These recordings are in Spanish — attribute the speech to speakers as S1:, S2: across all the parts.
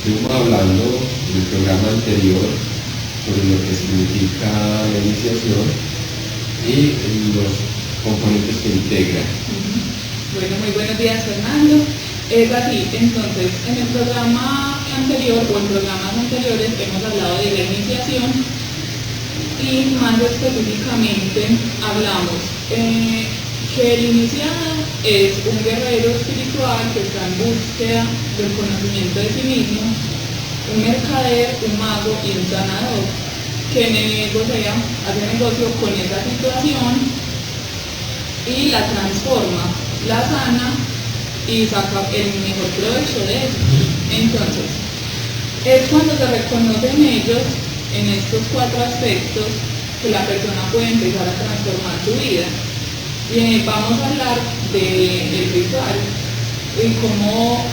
S1: Estuvimos hablando en el programa anterior sobre lo que significa la iniciación y los componentes que integran.
S2: Bueno, muy buenos días, Fernando. Es así, entonces, en el programa anterior o en programas anteriores hemos hablado de la iniciación y más específicamente hablamos que el iniciado es un guerrero espiritual que está en búsqueda del conocimiento de sí mismo, un mercader, un mago y un sanador que hace negocio con esa situación y la transforma, la sana y saca el mejor provecho de eso. Entonces, es cuando se reconocen ellos en estos 4 aspectos que la persona puede empezar a transformar su vida. Y vamos a hablar del ritual y cómo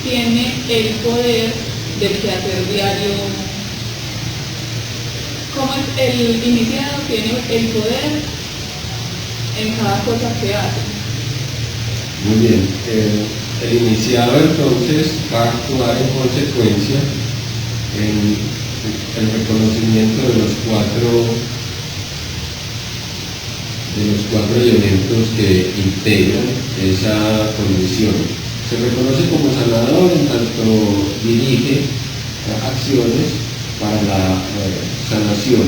S2: tiene el poder del quehacer diario, cómo el iniciado tiene el poder en cada cosa que hace.
S1: Muy bien, el iniciado entonces va a actuar en consecuencia en el reconocimiento de los cuatro elementos que integran esa condición. Se reconoce como sanador en tanto dirige acciones para la sanación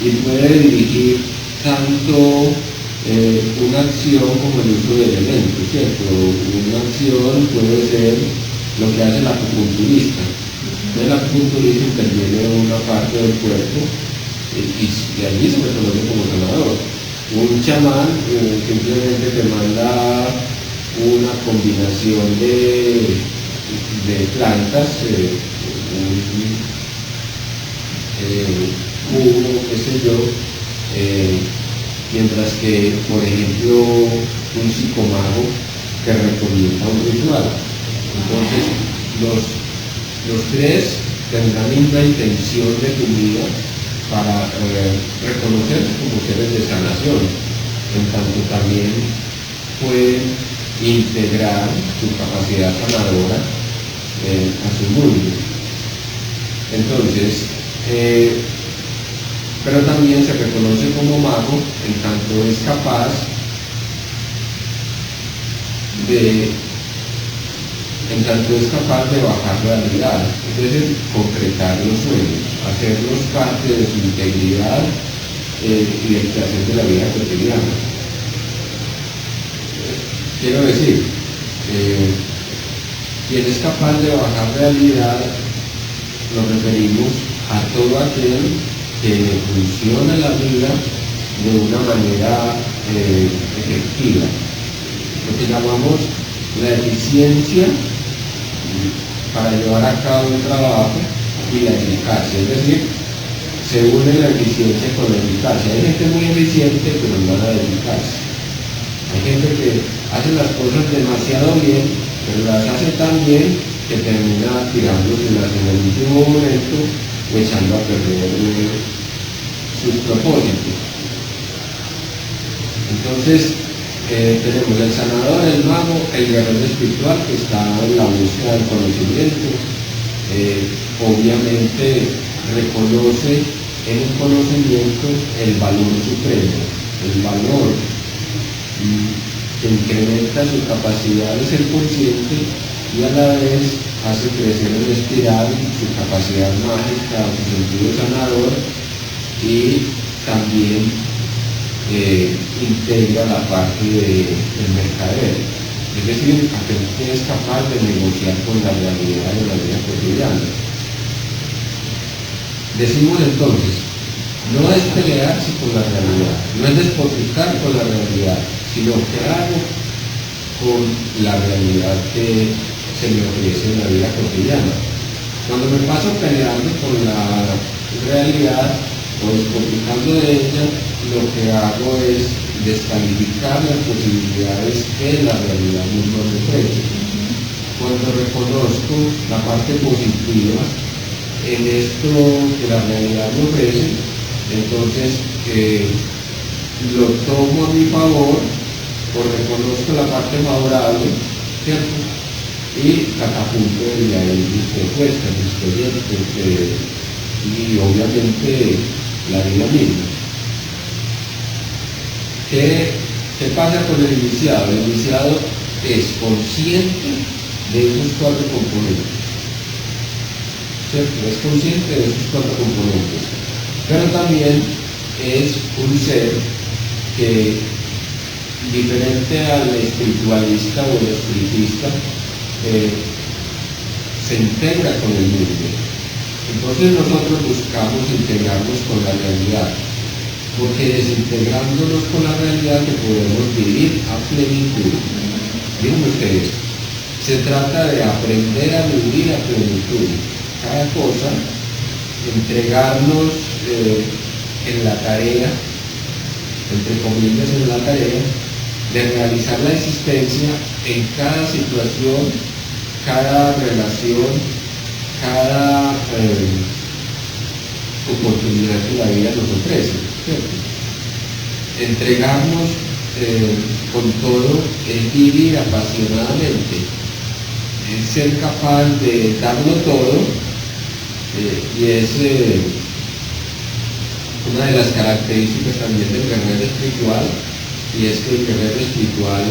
S1: y puede dirigir tanto una acción como el uso de elementos, ¿cierto? Una acción puede ser lo que hace el acupunturista. El acupunturista interviene en una parte del cuerpo y de allí se reconoce como sanador. Un chamán simplemente te manda una combinación de plantas, un jugo, qué sé yo, mientras que, por ejemplo, un psicomago que recomienda un ritual. Entonces, los 3 tendrán una intención definida para reconocerse como seres de sanación, en tanto también pueden integrar su capacidad sanadora a su mundo. Entonces, pero también se reconoce como mago en tanto es capaz de bajar la realidad, es decir, concretar los sueños, hacerlos parte de su integridad y del quehacer de la vida cotidiana. Quiero decir, quien es capaz de bajar realidad, nos referimos a todo aquel que funciona la vida de una manera efectiva, lo que llamamos la eficiencia para llevar a cabo el trabajo y la eficacia, es decir, se une la eficiencia con la eficacia. Hay gente muy eficiente pero nada de eficacia. Hay gente que hace las cosas demasiado bien, pero las hace tan bien que termina tirándoselas en el último momento o echando a perder sus propósitos. Entonces, tenemos el sanador, el mago, el guerrero espiritual que está en la búsqueda del conocimiento. Obviamente reconoce en el conocimiento el valor supremo, el valor que incrementa su capacidad de ser consciente y a la vez hace crecer en espiral su capacidad mágica, su sentido sanador y también integra la parte del mercader, es decir, aquel que es capaz de negociar con la realidad de la vida cotidiana. Decimos entonces, no es pelearse con la realidad, no es despotricar con la realidad, sino que hago con la realidad que se me ofrece en la vida cotidiana. Cuando me paso peleando con la realidad o despotricando de ella, lo que hago es descalificar las posibilidades que la realidad misma me ofrece. Cuando reconozco la parte positiva en esto que la realidad me ofrece, entonces lo tomo a mi favor o reconozco la parte favorable, ¿cierto? y catapulto desde ahí mis propuestas, mis proyectos y obviamente la vida misma. ¿Qué pasa con el iniciado? El iniciado es consciente de esos 4 componentes, ¿cierto? Es consciente de esos 4 componentes, pero también es un ser que, diferente al espiritualista o el espiritista, se integra con el mundo. Entonces nosotros buscamos integrarnos con la realidad, porque desintegrándonos con la realidad que podemos vivir a plenitud. Miren ustedes, se trata de aprender a vivir a plenitud. Cada cosa, entregarnos en la tarea, entre comillas en la tarea, de realizar la existencia en cada situación, cada relación, cada oportunidad que la vida nos ofrece, ¿cierto? Entregarnos con todo es vivir apasionadamente, es ser capaz de darlo todo, y es una de las características también del guerrero espiritual, y es que el guerrero espiritual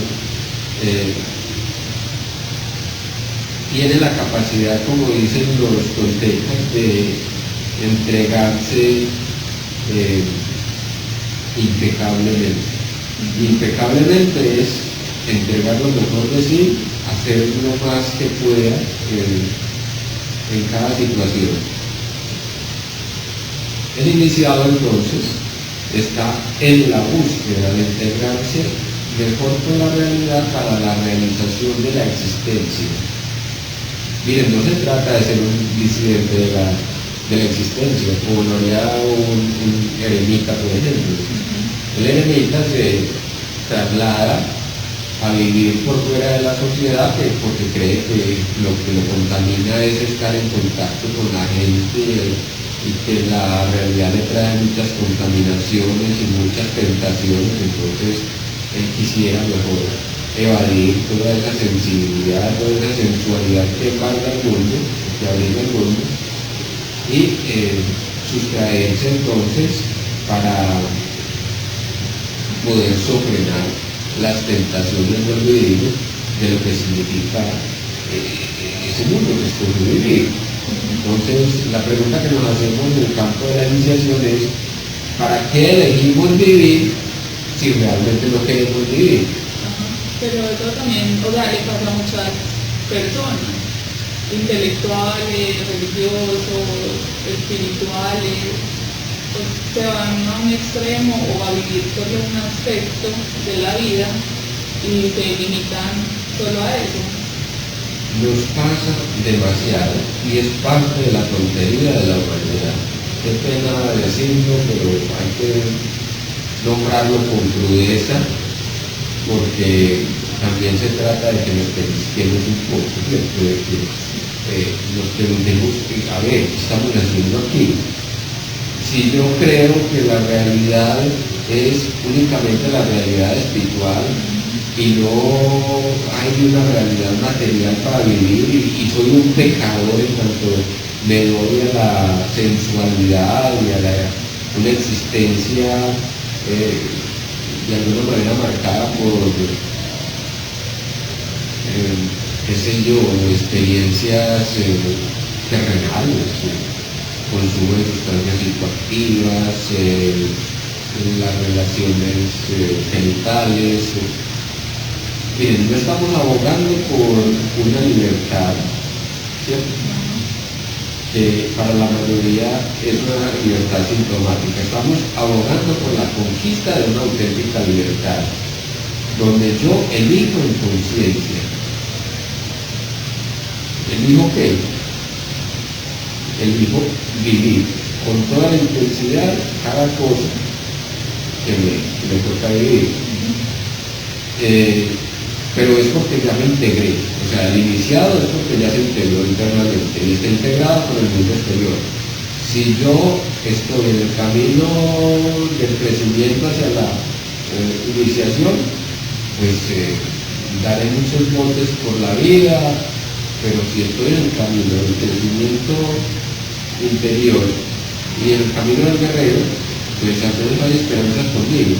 S1: tiene la capacidad, como dicen los toltecas, de entregarse impecablemente. Impecablemente es entregar lo mejor de sí, hacer lo más que pueda en cada situación. El iniciado entonces está en la búsqueda de integrarse mejor con la realidad para la realización de la existencia. Miren, no se trata de ser un disidente de la existencia, como lo haría un eremita, por ejemplo. El eremita se traslada a vivir por fuera de la sociedad porque cree que lo contamina es estar en contacto con la gente y que la realidad le trae muchas contaminaciones y muchas tentaciones. Entonces él quisiera mejor evadir toda esa sensibilidad, toda esa sensualidad que embarga el mundo, que abriga el mundo, y sustraerse entonces para poder sofrenar las tentaciones del vivir, de lo que significa ese mundo que escoge vivir. Entonces, la pregunta que nos hacemos en el campo de la iniciación es: ¿para qué elegimos vivir si realmente no queremos vivir?
S2: Pero eso también, o sea, le pasa a muchas personas, intelectuales, religiosos, espirituales, pues se van a un extremo o a vivir solo un aspecto de la vida y se limitan solo a eso.
S1: Nos pasa demasiado y es parte de la tontería de la humanidad. Qué pena decirlo, pero hay que nombrarlo con crudeza, porque también se trata de que nos pellizquemos un poco, ¿cierto? De que nos preguntemos, a ver, ¿qué estamos haciendo aquí? Si yo creo que la realidad es únicamente la realidad espiritual y no hay una realidad material para vivir, y soy un pecador en cuanto me doy a la sensualidad y a una existencia de alguna manera marcada por, qué sé yo, experiencias terrenales, consumo de sustancias psicoactivas, las relaciones genitales. Miren, no estamos abogando por una libertad, ¿cierto? Que para la mayoría es una libertad sintomática. Estamos abogando por la conquista de una auténtica libertad, donde yo elijo en conciencia. ¿Elijo qué? Elijo vivir con toda la intensidad cada cosa que me toca vivir. Pero es porque ya me integré, o sea, el iniciado es porque ya se integró internamente y está integrado con el mundo exterior. Si yo estoy en el camino del crecimiento hacia la iniciación, pues daré muchos botes por la vida, si estoy en el camino del crecimiento interior y en el camino del guerrero, pues al menos hay esperanzas conmigo.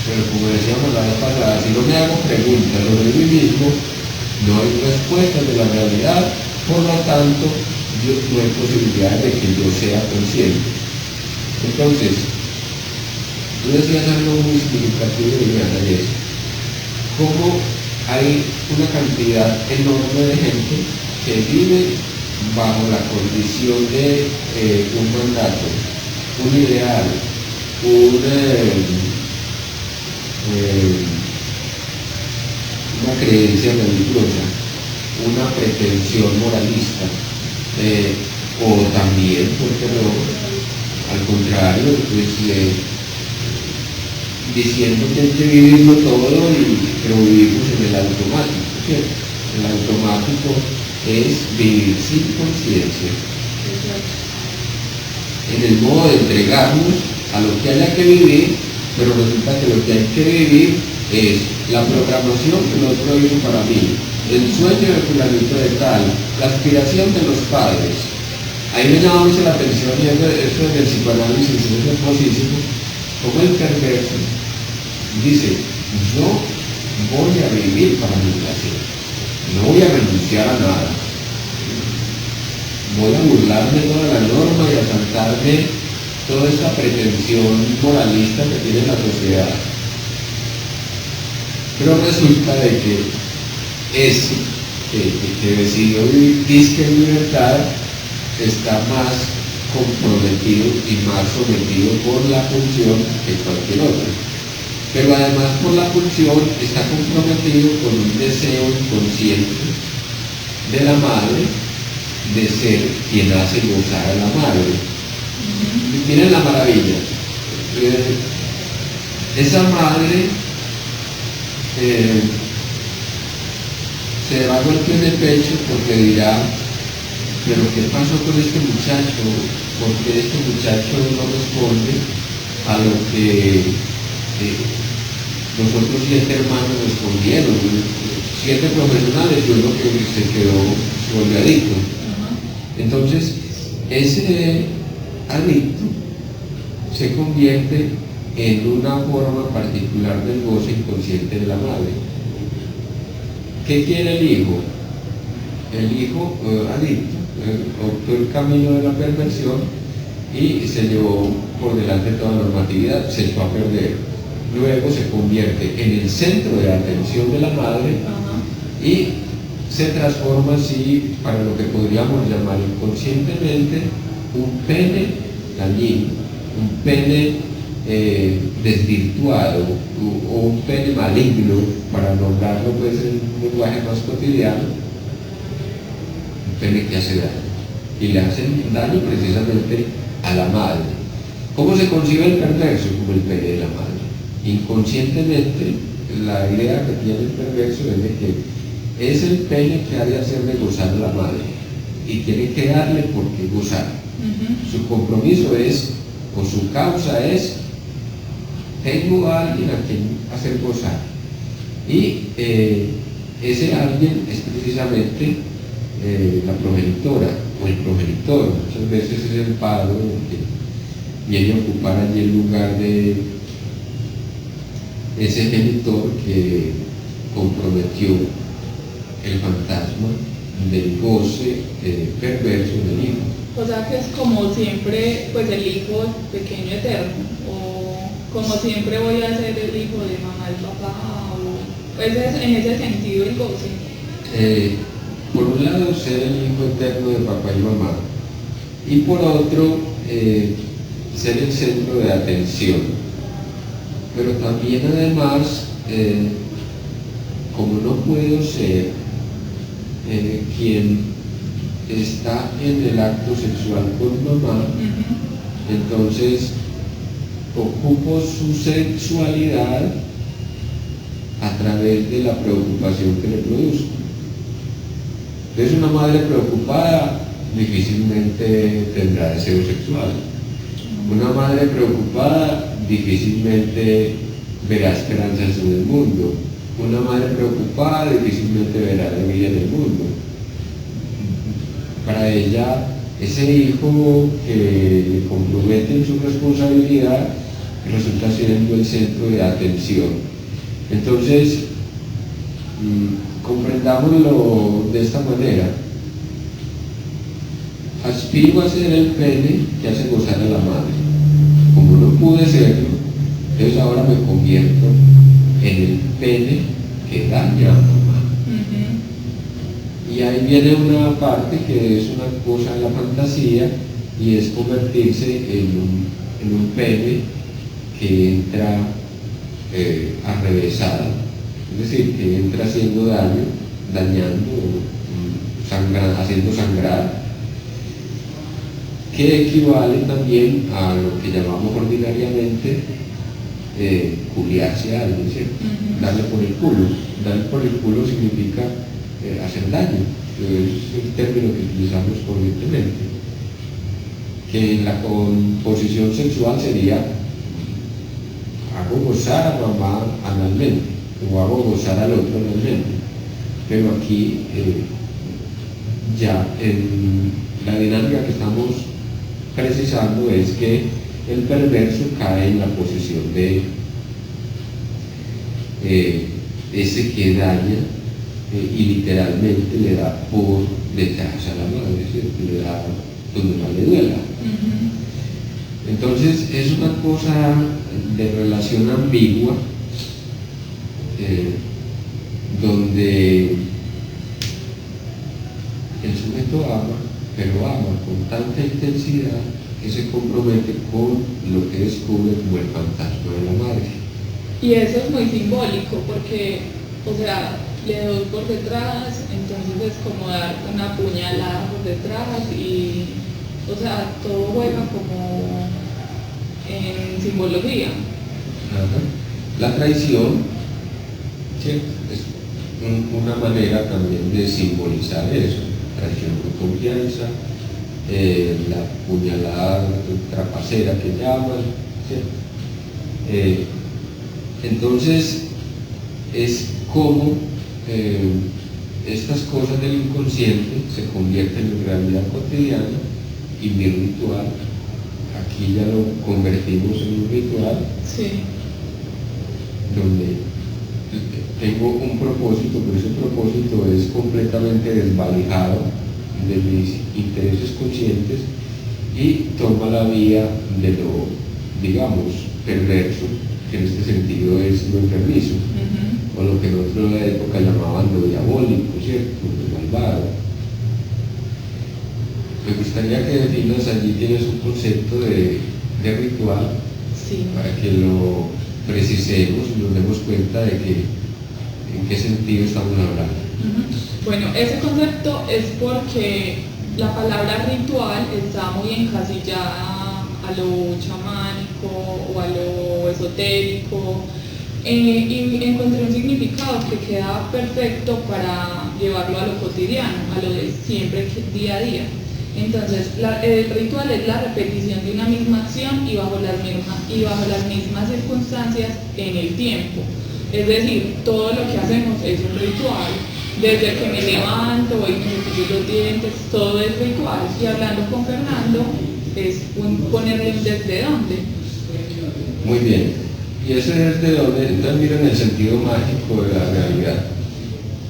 S1: Pero como decíamos la vez pasada, si no me hago preguntas sobre mí mismo, no hay respuestas de la realidad, por lo tanto, no hay posibilidad de que yo sea consciente. Entonces, tú decías algo muy significativo, Liliana, y es cómo hay una cantidad enorme de gente que vive bajo la condición de un mandato, un ideal, una creencia religiosa, una pretensión moralista, o también, ¿por qué no? Al contrario, pues diciendo que hay que vivirlo todo, pero vivimos en el automático, ¿cierto? El automático es vivir sin conciencia, en el modo de entregarnos a lo que haya que vivir, pero resulta que lo que hay que vivir es la programación que el otro hizo para mí, el sueño del fulanito de tal, la aspiración de los padres. Ahí me llama mucho la atención, y esto del psicoanálisis es hermosísimo, como el perverso dice: yo voy a vivir para mi placer, no voy a renunciar a nada, voy a burlarme de toda la norma y a saltarme toda esta pretensión moralista que tiene la sociedad. Pero resulta de que ese que decidió vivir disque en libertad está más comprometido y más sometido por la pulsión que cualquier otro. Pero además por la pulsión está comprometido con un deseo inconsciente de la madre de ser quien hace gozar a la madre. Y miren la maravilla. Esa madre se va a golpear en el pecho porque dirá: pero ¿qué pasó con este muchacho? Porque este muchacho no responde a lo que los otros 7 hermanos respondieron. 7 profesionales, yo lo que se volvió adicto. Entonces, ese adicto se convierte en una forma particular del goce inconsciente de la madre. ¿Qué quiere el hijo? El hijo adicto optó el camino de la perversión y se llevó por delante toda normatividad, se echó a perder. Luego se convierte en el centro de atención de la madre y se transforma así para lo que podríamos llamar inconscientemente un pene dañino, un pene desvirtuado o un pene maligno, para nombrarlo pues en un lenguaje más cotidiano, un pene que hace daño, y le hacen daño precisamente a la madre. ¿Cómo se concibe el perverso? Como el pene de la madre. Inconscientemente, la idea que tiene el perverso es de que es el pene que ha de hacerle gozar a la madre y tiene que darle por qué gozar. Su compromiso es, o su causa es: tengo a alguien a quien hacer gozar. Y ese alguien es precisamente la progenitora o el progenitor. Muchas veces es el padre que viene a ocupar allí el lugar de ese genitor que comprometió el fantasma del goce perverso del hijo.
S2: O sea que es como siempre, pues el hijo pequeño eterno, o como siempre voy a ser el hijo de mamá y papá, o pues en ese sentido el goce.
S1: Por un lado, ser el hijo eterno de papá y mamá, y por otro, ser el centro de atención. Pero también además, como no puedo ser quien está en el acto sexual con mamá, entonces ocupo su sexualidad a través de la preocupación que le produzco. Entonces, una madre preocupada difícilmente tendrá deseo sexual. Una madre preocupada difícilmente verá esperanzas en el mundo. Una madre preocupada difícilmente verá la vida en el mundo. ella ese hijo que le compromete en su responsabilidad resulta siendo el centro de atención. Entonces, comprendámoslo de esta manera. Aspiro a ser el pene que hace gozar a la madre. Como no pude serlo, entonces ahora me convierto en el pene que daña a mamá. Y ahí viene una parte que es una cosa de la fantasía, y es convertirse en un pene que entra arrevesado, es decir, que entra haciendo daño, dañando, haciendo sangrar, que equivale también a lo que llamamos ordinariamente culiarse a alguien, ¿cierto? Darle por el culo. Darle por el culo significa hacer daño, es el término que utilizamos corrientemente, que en la composición sexual sería hago gozar a mamá analmente o hago gozar al otro analmente, pero aquí ya en la dinámica que estamos precisando es que el perverso cae en la posición de ese que daña y literalmente le da por detrás a la madre, ¿cierto? Le da donde más le duela. Entonces es una cosa de relación ambigua, donde el sujeto ama, pero ama con tanta intensidad que se compromete con lo que descubre como el fantasma de la madre.
S2: Y eso es muy simbólico porque, o sea, le doy por detrás, entonces es como dar una puñalada por detrás y, o sea, todo juega como en simbología.
S1: La traición, ¿cierto? Es una manera también de simbolizar eso, traición con confianza, la puñalada trapacera que llaman, ¿cierto? Entonces es como estas cosas del inconsciente se convierten en realidad cotidiana, y mi ritual, aquí ya lo convertimos en un ritual,
S2: sí,
S1: donde tengo un propósito, pero ese propósito es completamente desvalijado de mis intereses conscientes y toma la vía de lo, digamos, perverso, que en este sentido es lo enfermizo, o lo que en otra época llamaban lo diabólico, ¿cierto? Lo malvado. Me gustaría que definas, allí tienes un concepto de ritual,
S2: sí,
S1: para que lo precisemos y nos demos cuenta de que en qué sentido estamos hablando.
S2: Bueno, ese concepto es porque la palabra ritual está muy encasillada a lo chamánico o a lo esotérico, y encontré un significado que queda perfecto para llevarlo a lo cotidiano, a lo de siempre, día a día. Entonces, el ritual es la repetición de una misma acción y bajo las mismas circunstancias en el tiempo. Es decir, todo lo que hacemos es un ritual. Desde que me levanto, voy y me cepillo los dientes, todo es ritual. Y hablando con Fernando, es ponerle un desde dónde.
S1: Muy bien. Y ese desde dónde, entonces miren el sentido mágico de la realidad.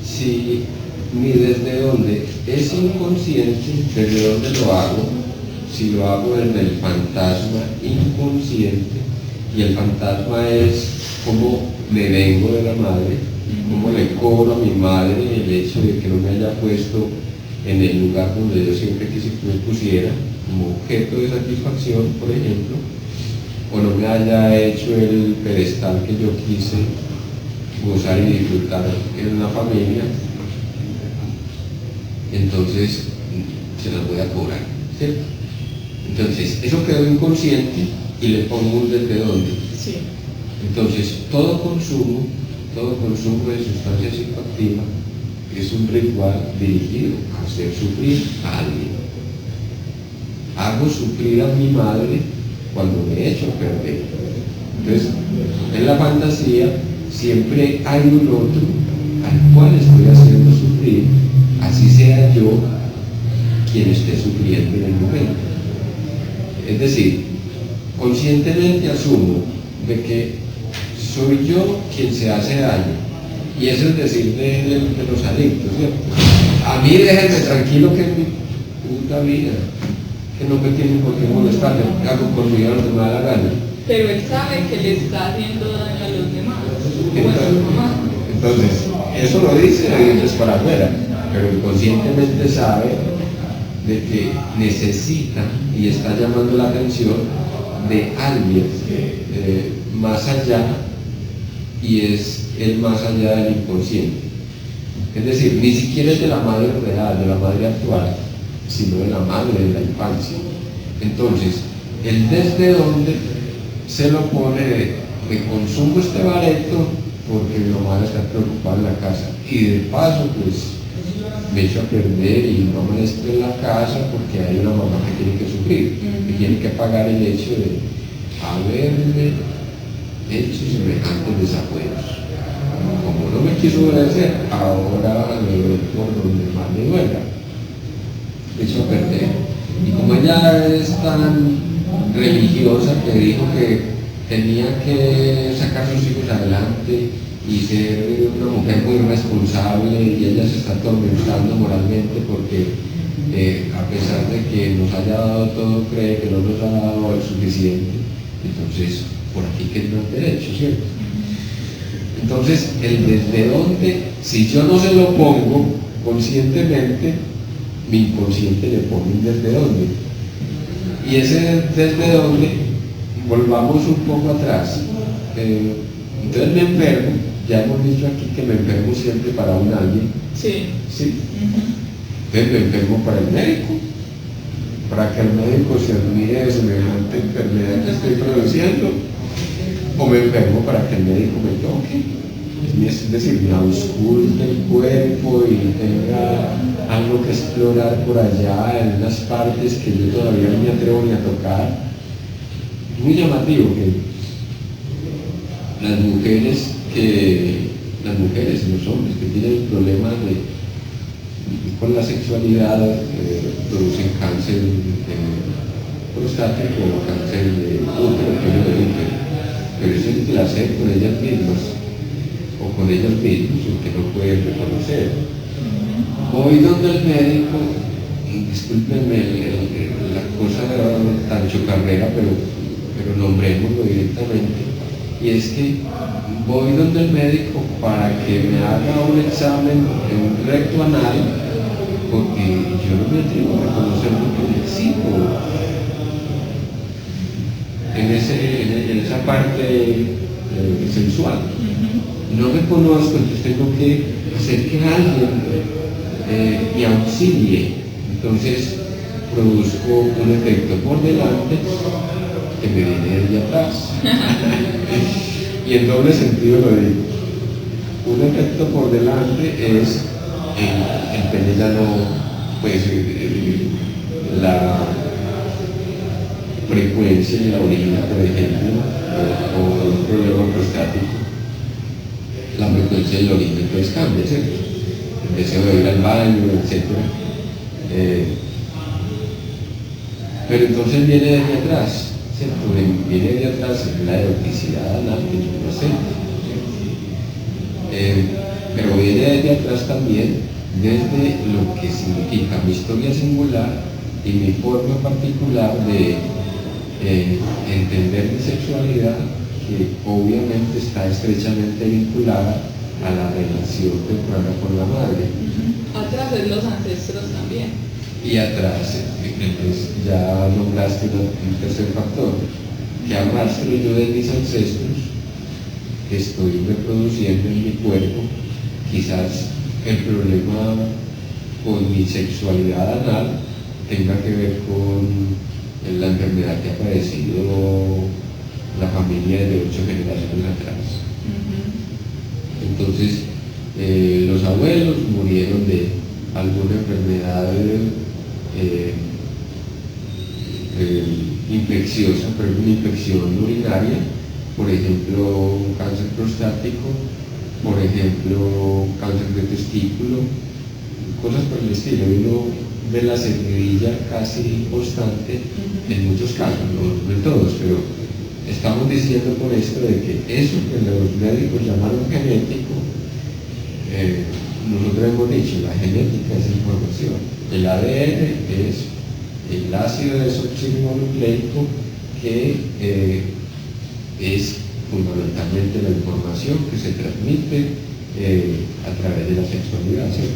S1: Si mi desde dónde es inconsciente, desde dónde lo hago, si lo hago desde el fantasma inconsciente, y el fantasma es como me vengo de la madre, como le cobro a mi madre el hecho de que no me haya puesto en el lugar donde yo siempre quise que me pusiera, como objeto de satisfacción, por ejemplo, o no me haya hecho el pedestal que yo quise gozar y disfrutar en una familia, entonces se las voy a cobrar, ¿cierto? Entonces, eso quedó inconsciente y le pongo un desde dónde.
S2: Sí.
S1: Entonces, todo consumo de sustancias psicoactivas es un ritual dirigido a hacer sufrir a alguien. Hago sufrir a mi madre cuando me echo a perder. Entonces, en la fantasía siempre hay un otro al cual estoy haciendo sufrir, así sea yo quien esté sufriendo en el momento. Es decir, conscientemente asumo de que soy yo quien se hace daño. Y eso es decir de los adictos, ¿cierto? A mí déjenme tranquilo que es mi puta vida, que no me tienen por qué molestar, me hago con mi vida lo que me da la gana.
S2: Pero él sabe que le está haciendo daño a los demás.
S1: Entonces, eso lo dice de dientes para afuera, pero inconscientemente sabe de que necesita y está llamando la atención de alguien más allá, y es el más allá del inconsciente. Es decir, ni siquiera es de la madre real, de la madre actual, sino de la madre de la infancia. Entonces, el desde dónde se lo pone de, me consumo este bareto porque mi mamá está preocupada en la casa, y de paso pues me echo a perder y no amanezco en la casa porque hay una mamá que tiene que sufrir, que tiene que pagar el hecho de haberme hecho semejantes desafueros. Como no me quiso obedecer, ahora me doy por donde más me duela, me echo a perder. Y como ella es tan religiosa que dijo que tenía que sacar a sus hijos adelante y ser una mujer muy responsable, y ella se está atormentando moralmente porque a pesar de que nos haya dado todo, cree que no nos ha dado el suficiente. Entonces, por aquí que no es derecho, ¿cierto? Entonces, el desde dónde, si yo no se lo pongo conscientemente, mi inconsciente le pone un desde dónde. Y ese desde dónde, volvamos un poco atrás. Entonces me enfermo, ya hemos dicho aquí que me enfermo siempre para un alguien.
S2: Sí.
S1: ¿Sí? Entonces me enfermo para el médico, para que el médico se admire de semejante enfermedad que estoy produciendo, o me enfermo para que el médico me toque. Es decir, me ausculte el cuerpo y tenga algo que explorar por allá en unas partes que yo todavía no me atrevo ni a tocar. Muy llamativo que las mujeres y los hombres que tienen problemas con la sexualidad producen cáncer prostático o cáncer de útero, pero eso es placer con ellas mismas o con ellos mismos, que no pueden reconocer. Voy donde el médico, y discúlpenme la cosa tan chocarrera, pero nombrémoslo directamente, y es que voy donde el médico para que me haga un examen en un recto anal, porque yo no me atrevo a reconocer lo que necesito en esa parte sensual. No me conozco, entonces tengo que hacer que alguien me auxilie. Entonces produzco un efecto por delante que me viene de atrás. Y en doble sentido lo digo. Un efecto por delante es el pene ya no, pues la frecuencia de la orina, por ejemplo, o un problema prostático, la frecuencia de la orina entonces cambia, ¿cierto? El deseo de ir al baño, etc. Pero entonces viene desde atrás, ¿cierto? Viene desde atrás la eroticidad anal que yo presento. Pero viene desde atrás también desde lo que significa mi historia singular y mi forma particular de entender mi sexualidad, que obviamente está estrechamente vinculada a la relación temprana con la madre.
S2: Atrás de los ancestros también.
S1: Y atrás, pues, ya nombraste un tercer factor, que arrastro yo de mis ancestros, que estoy reproduciendo en mi cuerpo. Quizás el problema con mi sexualidad anal tenga que ver con la enfermedad que ha padecido la familia de 8 generaciones atrás. Entonces, los abuelos murieron de alguna enfermedad infecciosa, pero una infección urinaria, por ejemplo, un cáncer prostático, por ejemplo, cáncer de testículo, cosas por el estilo. Uno ve la seguidilla casi constante en muchos casos, no en todos, pero estamos diciendo con esto de que eso que los médicos llamaron genético, nosotros hemos dicho, la genética es información. El ADN es el ácido desoxirribonucleico que es fundamentalmente la información que se transmite a través de la sexualidad, ¿sí?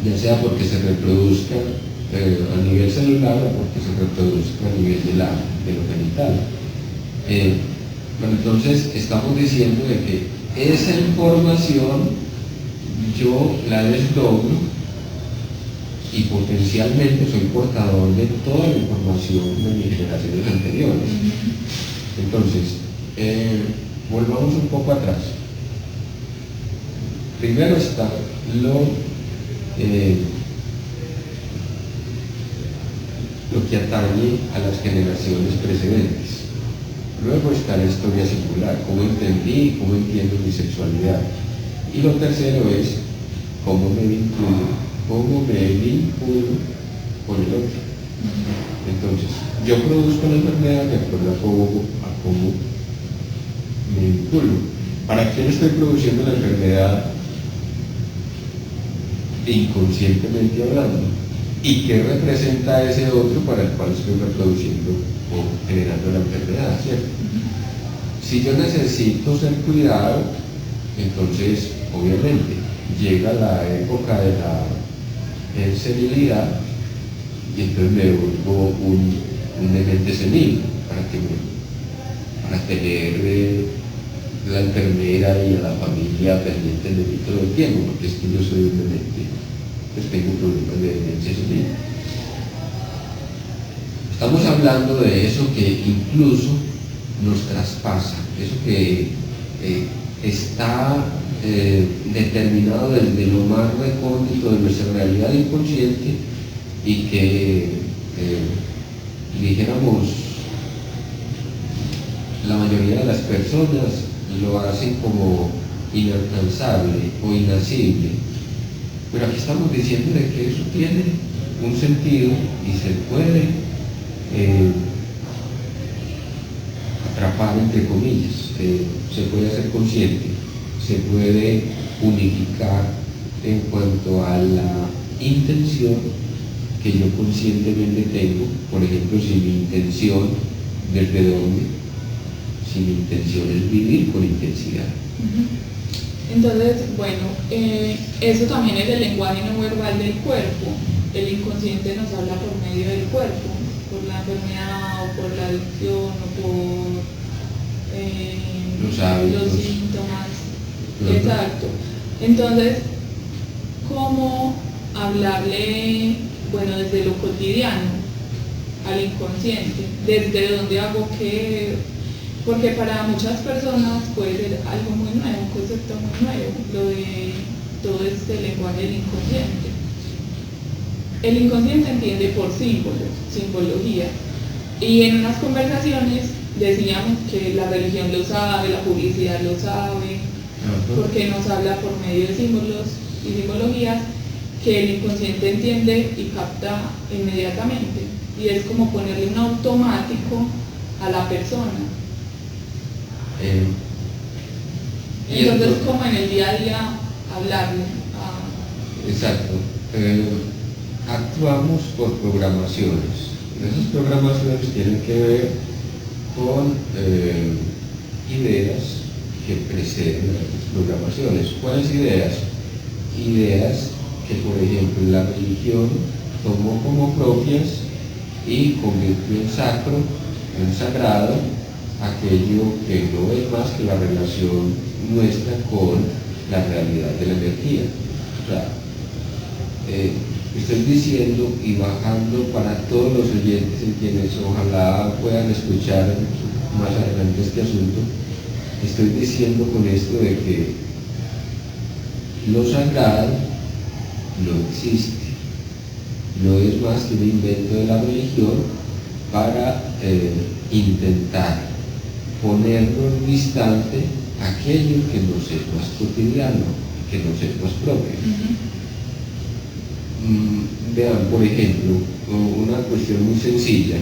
S1: Ya sea porque se reproduzca a nivel celular o porque se reproduzca a nivel de lo genital. Bueno, entonces estamos diciendo de que esa información yo la desdoblo y potencialmente soy portador de toda la información de mis generaciones anteriores. Entonces, volvamos un poco atrás. Primero está lo que atañe a las generaciones precedentes. Luego está la historia singular, cómo entendí y cómo entiendo mi sexualidad. Y lo tercero es cómo me vinculo con el otro. Entonces, yo produzco la enfermedad de acuerdo a cómo me vinculo. ¿Para quién estoy produciendo la enfermedad? Inconscientemente hablando. ¿Y qué representa ese otro para el cual estoy reproduciendo o generando la enfermedad, ¿cierto? Si yo necesito ser cuidado, entonces obviamente llega la época de la senilidad y entonces me vuelvo un demente senil para tener la enfermera y a la familia pendientes de mí todo el tiempo, porque es que yo soy un demente, pues tengo problemas de demencia senil. Estamos hablando de eso que incluso nos traspasa, eso que está determinado desde lo más recóndito de nuestra realidad inconsciente y que, dijéramos, la mayoría de las personas lo hacen como inalcanzable o inacible. Pero aquí estamos diciendo de que eso tiene un sentido y se puede atrapar, entre comillas, se puede hacer consciente, se puede unificar en cuanto a la intención que yo conscientemente tengo. Por ejemplo, si mi intención, ¿desde dónde? Si mi intención es vivir con intensidad.
S2: Entonces, bueno, eso también es el lenguaje no verbal del cuerpo. El inconsciente nos habla por medio del cuerpo, por la enfermedad o por la adicción o por los síntomas. Exacto. Entonces, ¿cómo hablarle, bueno, desde lo cotidiano al inconsciente? ¿Desde dónde hago qué? Porque para muchas personas puede ser algo muy nuevo, un concepto muy nuevo, lo de todo este lenguaje del inconsciente. El inconsciente entiende por símbolos, simbología, y en unas conversaciones decíamos que la religión lo sabe, la publicidad lo sabe, porque nos habla por medio de símbolos y simbologías que el inconsciente entiende y capta inmediatamente, y es como ponerle un automático a la persona. Entonces, como en el día a día hablarle
S1: Exacto. Actuamos por programaciones. Esas programaciones tienen que ver con ideas que preceden a las programaciones. ¿Cuáles ideas? Ideas que, por ejemplo, la religión tomó como propias y convirtió en sacro, en sagrado, aquello que no es más que la relación nuestra con la realidad de la energía. O sea, estoy diciendo y bajando para todos los oyentes en quienes ojalá puedan escuchar más adelante este asunto, estoy diciendo con esto de que lo sagrado no existe, no es más que un invento de la religión para intentar ponernos distante aquello que nos es más cotidiano, que nos es más propio. Vean, por ejemplo, una cuestión muy sencilla.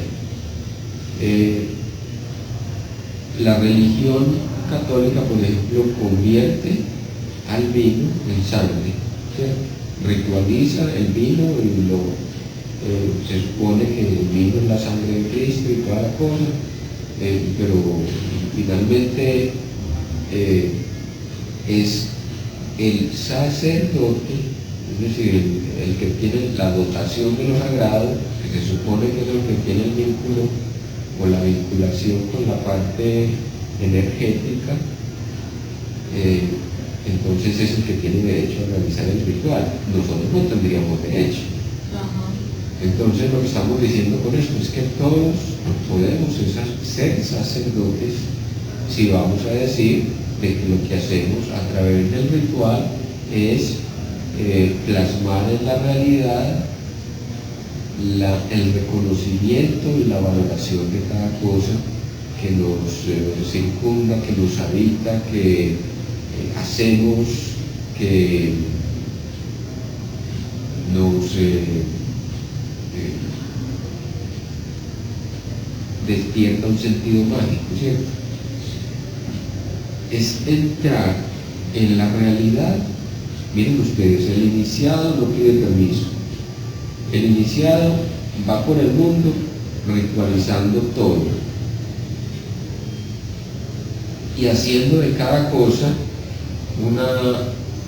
S1: La religión católica, por ejemplo, convierte al vino en sangre, ¿cierto? Ritualiza el vino y se supone que el vino es la sangre de Cristo y toda la cosa, pero finalmente es el sacerdote, es decir, el que tiene la dotación de lo sagrado, que se supone que es el que tiene el vínculo o la vinculación con la parte energética, entonces es el que tiene derecho a realizar el ritual. Nosotros no tendríamos derecho. Entonces lo que estamos diciendo con esto es que todos podemos ser sacerdotes si vamos a decir de que lo que hacemos a través del ritual es plasmar en la realidad el reconocimiento y la valoración de cada cosa que nos circunda, que nos habita, que hacemos, que nos despierta un sentido mágico, ¿cierto? Es entrar en la realidad. Miren ustedes, el iniciado no pide permiso. El iniciado va por el mundo ritualizando todo y haciendo de cada cosa una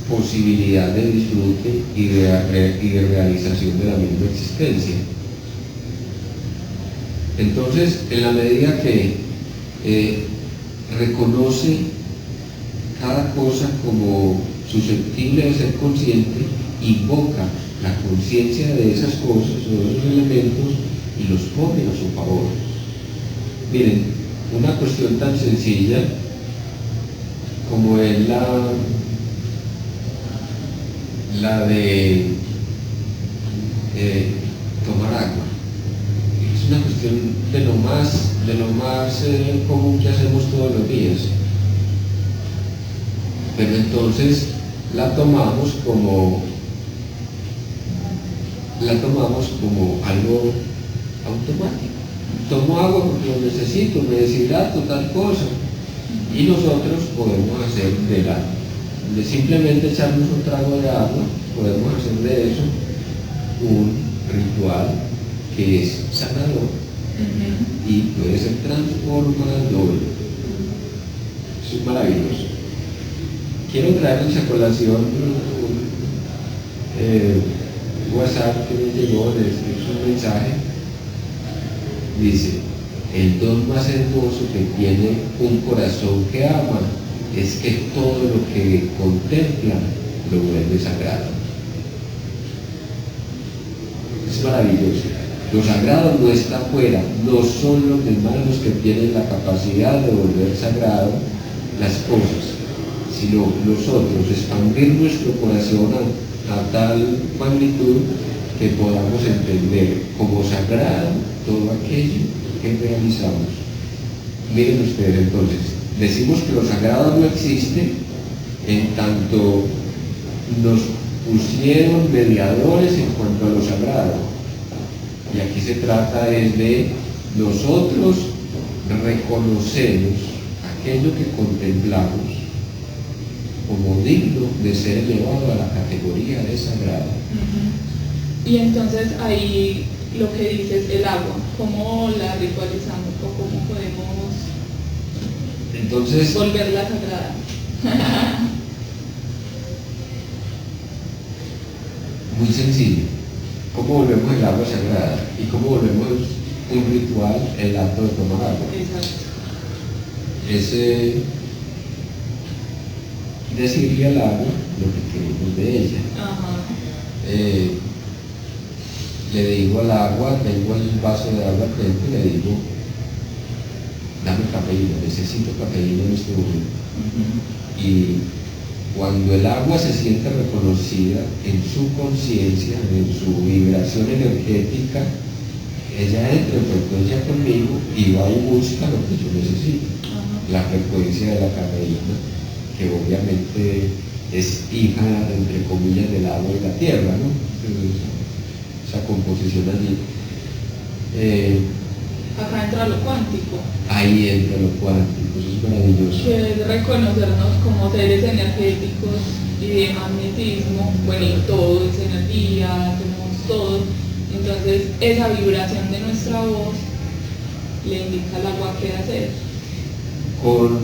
S1: posibilidad de disfrute y de realización de la misma existencia. Entonces, en la medida que reconoce cada cosa como susceptible de ser consciente, invoca la conciencia de esas cosas o de esos elementos y los pone a su favor. Miren, una cuestión tan sencilla como es la de tomar agua. Es una cuestión de lo más común que hacemos todos los días. Pero entonces la tomamos como algo automático. Tomo agua porque lo necesito, me deshidrato, tal cosa. Y nosotros podemos hacer de simplemente echarnos un trago de agua, podemos hacer de eso un ritual que es sanador y puede ser transformador. Eso es maravilloso. Quiero traerles a colación un WhatsApp que me llegó, es un mensaje. Dice: el don más hermoso que tiene un corazón que ama es que todo lo que contempla lo vuelve sagrado. Es maravilloso. Lo sagrado no está afuera, no son los demás los que tienen la capacidad de volver sagrado las cosas, sino nosotros expandir nuestro corazón a tal magnitud que podamos entender como sagrado todo aquello que realizamos. Miren ustedes, entonces, decimos que lo sagrado no existe en tanto nos pusieron mediadores en cuanto a lo sagrado. Y aquí se trata de nosotros reconocemos aquello que contemplamos como digno de ser elevado a la categoría de sagrado.
S2: Y entonces ahí lo que dices, el agua, ¿cómo la ritualizamos o cómo podemos
S1: entonces
S2: volverla sagrada?
S1: Muy sencillo. ¿Cómo volvemos el agua sagrada? ¿Y cómo volvemos un ritual el acto de tomar agua?
S2: Exacto.
S1: Es decirle al agua lo que queremos de ella. Le digo al agua, tengo el vaso de agua frente y le digo: dame cafeína, necesito cafeína en este momento. Y cuando el agua se siente reconocida en su conciencia, en su vibración energética, ella entra en frecuencia conmigo y va y busca lo que yo necesito. La frecuencia de la cafeína, que obviamente es hija, entre comillas, del agua y la tierra, ¿no? Entonces, composición allí.
S2: Acá entra lo cuántico,
S1: Ahí entra lo cuántico, eso es maravilloso.
S2: que es reconocernos como seres energéticos y de magnetismo. Bueno, y todo es energía, somos todo. Entonces, esa vibración de nuestra voz le indica al agua qué hacer.
S1: Con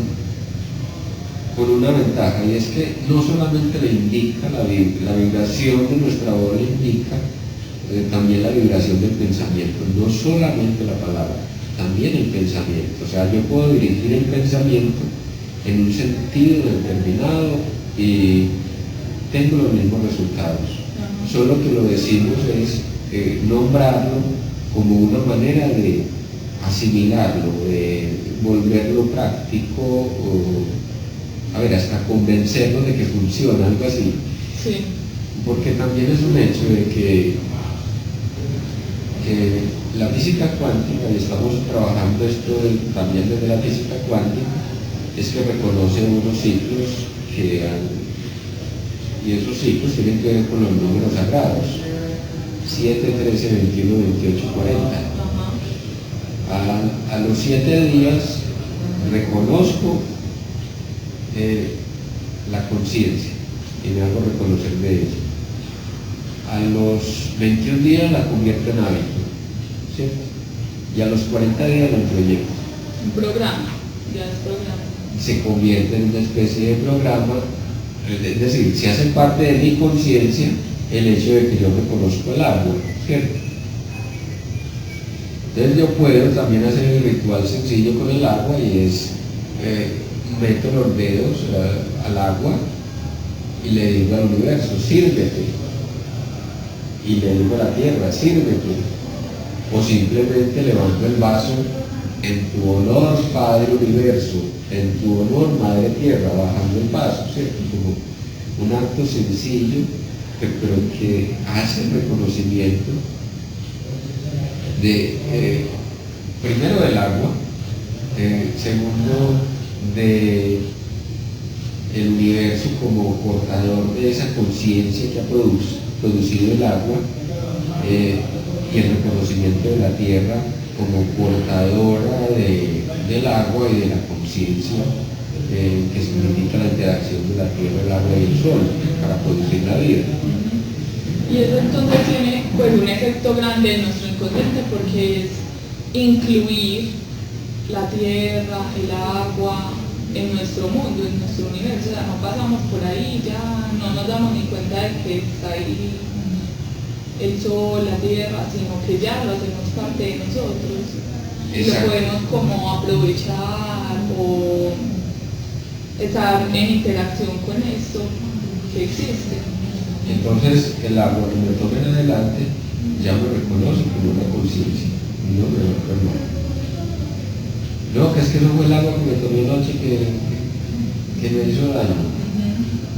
S1: una ventaja, y es que no solamente le indica la vibración de nuestra voz, le indica también la vibración del pensamiento, no solamente la palabra, también el pensamiento. O sea, yo puedo dirigir el pensamiento en un sentido determinado y tengo los mismos resultados. Solo que lo decimos es nombrarlo como una manera de asimilarlo, de volverlo práctico, o hasta convencernos de que funciona, algo así.
S2: Sí.
S1: Porque también es un hecho de que la física cuántica, y estamos trabajando esto también desde la física cuántica, es que reconoce unos ciclos y esos ciclos tienen que ver con los números sagrados: 7, 13, 21, 28, 40. A los 7 días reconozco la conciencia y me hago reconocer de ella. A los 21 días la convierto en hábito, ¿cierto? Y a los 40 días la proyecto.
S2: Un programa, ya es programa.
S1: Se convierte en una especie de programa, es decir, se hace parte de mi conciencia el hecho de que yo reconozco el árbol, ¿cierto? Entonces yo puedo también hacer el ritual sencillo con el agua, y es meto los dedos al agua y le digo al universo: sírvete. Y le digo a la tierra: sírvete. O simplemente levanto el vaso: en tu honor, Padre Universo, en tu honor, Madre Tierra, bajando el vaso, ¿cierto? Como un acto sencillo, pero que hace el reconocimiento primero del agua, segundo del universo como portador de esa conciencia que ha producido el agua, y el reconocimiento de la tierra como portadora del agua y de la conciencia, que significa la interacción de la tierra, el agua y el sol para producir la vida.
S2: Y eso entonces tiene pues un efecto grande en nuestro inconsciente, porque es incluir la tierra, el agua en nuestro mundo, en nuestro universo. O sea, no pasamos por ahí, ya no nos damos ni cuenta de que está ahí el sol, la tierra, sino que ya lo hacemos parte de nosotros. Y lo podemos como aprovechar o estar en interacción con esto que existe.
S1: Entonces el agua que me toca en adelante ya me reconoce como una conciencia, no me lo permite. No, que es que no fue el agua que me tomé anoche que me hizo daño.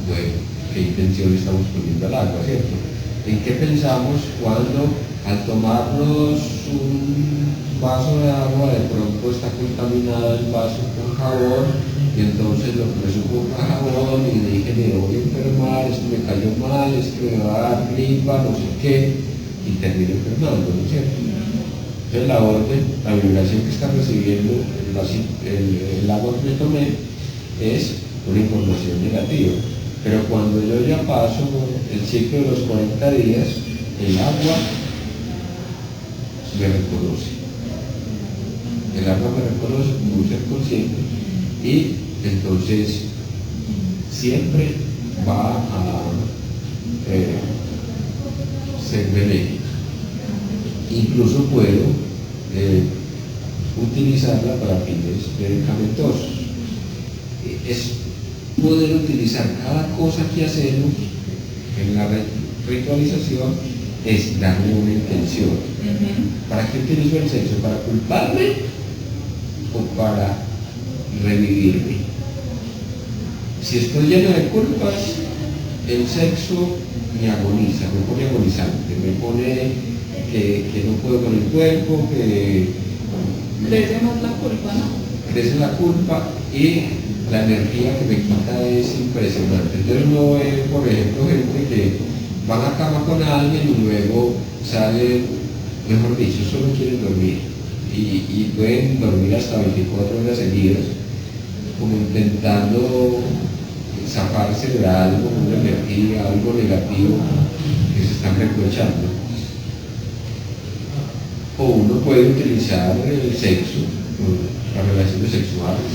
S1: Bueno, ¿qué intención estamos poniendo al agua, cierto? ¿En qué pensamos cuando al tomarnos un vaso de agua de pronto está contaminado el vaso con jabón, y entonces lo que me supo con jabón y dije: me voy a enfermar, esto me cayó mal, esto me va a dar gripa, no sé qué, y termino enfermando, ¿no es cierto? Entonces la orden, la vibración que está recibiendo el agua que me tomé es una información negativa. Pero cuando yo ya paso el ciclo de los 40 días, el agua me reconoce. El agua me reconoce como un ser consciente, y entonces siempre va a ser benéfica. Incluso puedo utilizarla para fines medicamentosos. Es poder utilizar cada cosa que hacemos en la ritualización, es darle una intención. ¿Para qué utilizo el sexo? ¿Para culparme o para revivirme? Si estoy lleno de culpas, el sexo me agoniza, me pone agonizante, me pone que no puedo con el cuerpo, que
S2: crece más la culpa, ¿no?
S1: Crece la culpa y la energía que me quita es impresionante. Entonces uno ve, por ejemplo, gente que van a cama con alguien y luego salen, mejor dicho, solo quieren dormir y pueden dormir hasta 24 horas seguidas, como intentando zafarse de algo, una energía, algo negativo que se están reprochando. O uno puede utilizar el sexo, las relaciones sexuales,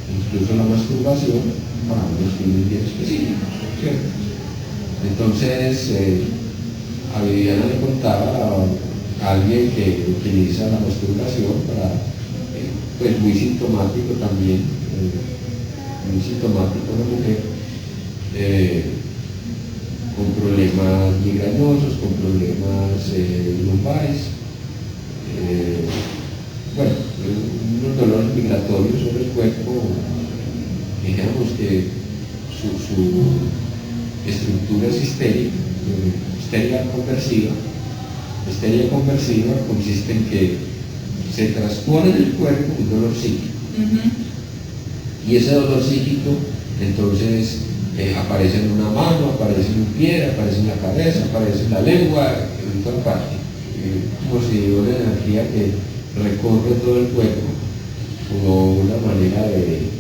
S1: incluso la masturbación, para unos fines bien específicos, ¿cierto? Entonces, a Viviana le contaba a alguien que utiliza la masturbación para, pues muy sintomático también, muy sintomático una mujer, con problemas migrañosos, con problemas lumbares, bueno, unos dolores migratorios sobre el cuerpo, dijéramos que su estructura es histérica, histeria conversiva. Histeria conversiva consiste en que se transpone en el cuerpo un dolor psíquico. Y ese dolor psíquico entonces aparece en una mano, aparece en un pie, aparece en la cabeza, aparece en la lengua, en toda parte. Como si una energía que recorre todo el cuerpo, como una manera de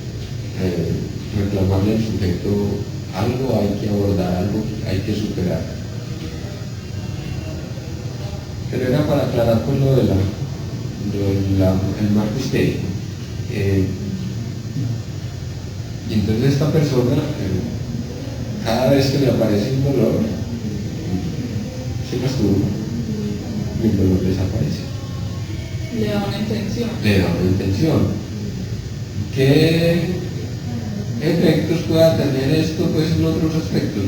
S1: reclamarle al sujeto algo hay que abordar, algo hay que superar. Pero era para aclarar pues lo del marco histérico. Y entonces esta persona, cada vez que le aparece un dolor, se masturba y el dolor desaparece.
S2: Le da una intención.
S1: Le da una intención. ¿Qué efectos pueda tener esto pues en otros aspectos?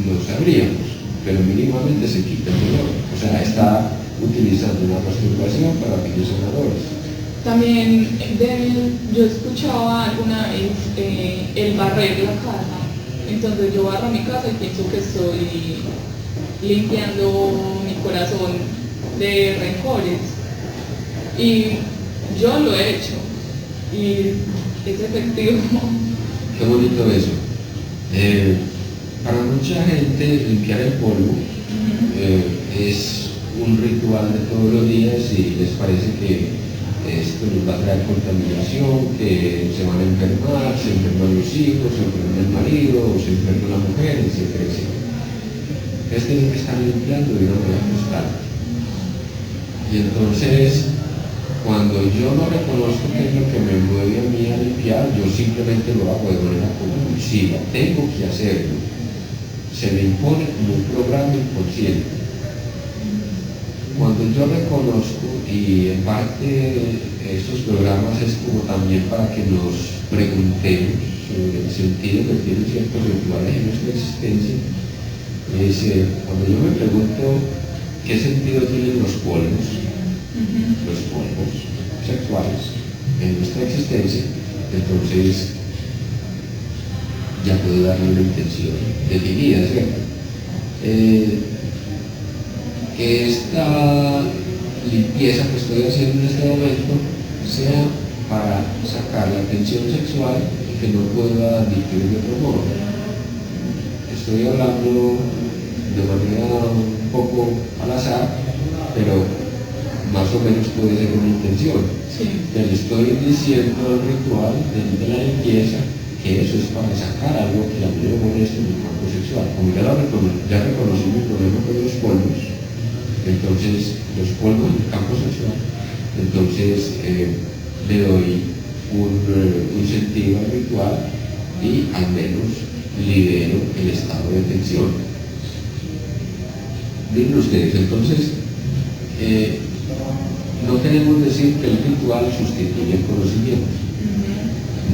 S1: No sabríamos, pero mínimamente se quita el dolor. O sea, está utilizando la masturbación para fines sanadores.
S2: También yo escuchaba alguna vez el barrer la casa. Entonces yo barro mi casa y pienso que estoy limpiando mi corazón de rencores. Y yo lo he hecho. Y es efectivo.
S1: Qué bonito eso. Para mucha gente limpiar el polvo es un ritual de todos los días y les parece que esto les va a traer contaminación, que se van a enfermar, se enferman los hijos, se enferma el marido, o se enferma la mujer, etcétera, etcétera. Es que están limpiando de una manera constante. Y entonces, cuando yo no reconozco qué es lo que me mueve a mí a limpiar, yo simplemente lo hago de manera compulsiva. Tengo que hacerlo. Se me impone como un programa inconsciente. Cuando yo reconozco, y en parte estos programas es como también para que nos preguntemos sobre el sentido que tienen ciertos rituales en nuestra existencia, cuando yo me pregunto qué sentido tienen los polvos sexuales en nuestra existencia, entonces ya puedo darle una intención definida, ¿cierto? Que esta limpieza que estoy haciendo en este momento sea para sacar la tensión sexual que no pueda admitir de otro modo. Estoy hablando de manera un poco al azar, pero más o menos puede ser una intención.
S2: Sí.
S1: Le estoy diciendo al ritual de la limpieza que eso es para sacar algo que a mí me molesta en el campo sexual. Como ya reconocí mi problema con los polvos, entonces los polvos en el campo sexual, entonces le doy un sentido al ritual y al menos libero el estado de tensión. Miren ustedes, entonces no queremos decir que el ritual sustituye el conocimiento.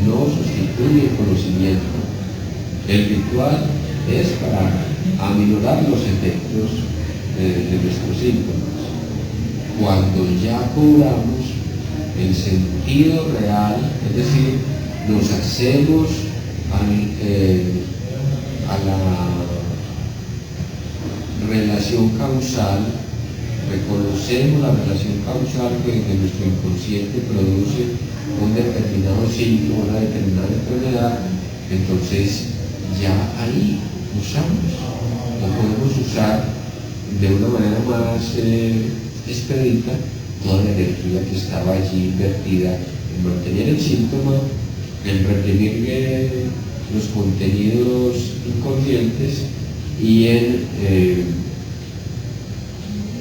S1: No sustituye el conocimiento. El ritual es para aminorar los efectos de nuestros síntomas. Cuando ya cobramos el sentido real, es decir, nos hacemos a la relación causal, reconocemos la relación causal que nuestro inconsciente produce un determinado síntoma, una determinada enfermedad, entonces ya ahí usamos o podemos usar de una manera más expedita toda la energía que estaba allí invertida en mantener el síntoma, en reprimir los contenidos inconscientes y en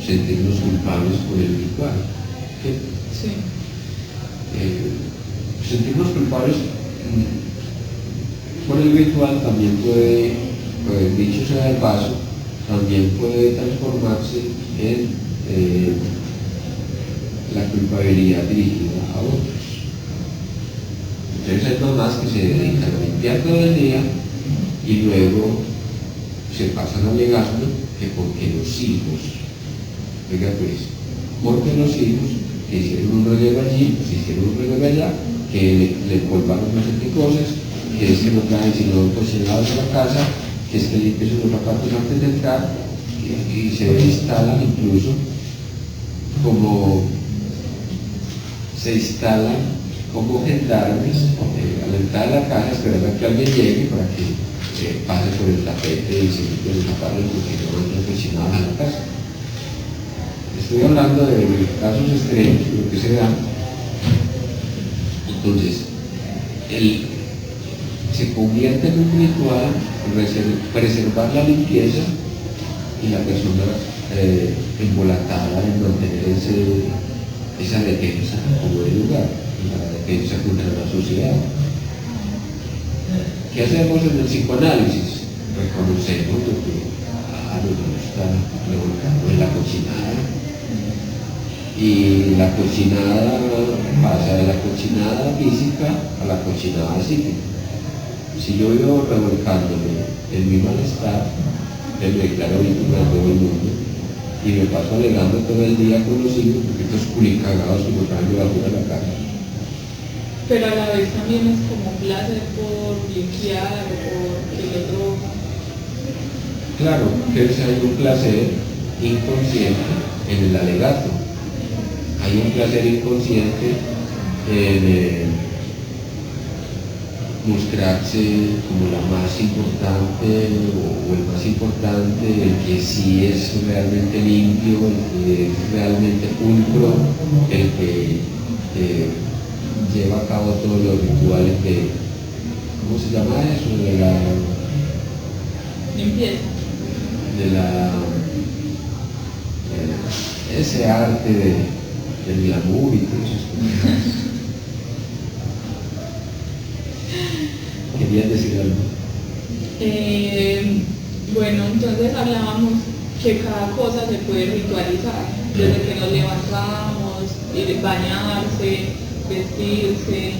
S1: sentirnos culpables por el ritual.
S2: Sí.
S1: Sentirnos culpables por el ritual también puede, dicho sea de paso, también puede transformarse en la culpabilidad dirigida a otros. Entonces hay mamás que se dedican a limpiar todo el día y luego se pasan alegando que porque los hijos, oiga pues, porque los hijos que hicieron un relevo allí, que hicieron un relevo allá, que le colgaron no sé qué cosas, que es que no traen sino cochinados de la casa, que es que limpian sus zapatos antes de entrar, y se instalan incluso como gendarmes a la entrada de la casa esperando a que alguien llegue para que pase por el tapete y se limpie los zapatos porque no entran cochinados en la casa. Estoy hablando de casos extremos, lo que se da. Entonces, se convierte en un ritual preservar la limpieza y la persona embolatada en mantener esa defensa como de lugar, la defensa contra la sociedad. ¿Qué hacemos en el psicoanálisis? Reconocemos lo que nos está revolcando en la cochinada. Y la cochinada pasa de la cochinada física a la cochinada psíquica. Si yo vivo revolcándome en mi malestar, me declaro víctima de todo el mundo y me paso alegando todo el día con los hijos porque estos culicagados que me traen de basura a la casa.
S2: Pero a la vez también es como placer por limpiar o por que el otro...
S1: Claro, que hay un placer inconsciente en el alegato. Hay un placer inconsciente en mostrarse como la más importante o el más importante, el que sí es realmente limpio, el que es realmente pulcro, el que lleva a cabo todos los rituales de, ¿cómo se llama eso? De la
S2: limpieza.
S1: De la ese arte del glamour y todo eso. ¿Querías decir algo?
S2: Bueno, entonces hablábamos que cada cosa se puede ritualizar, desde que nos levantamos, bañarse, vestirse,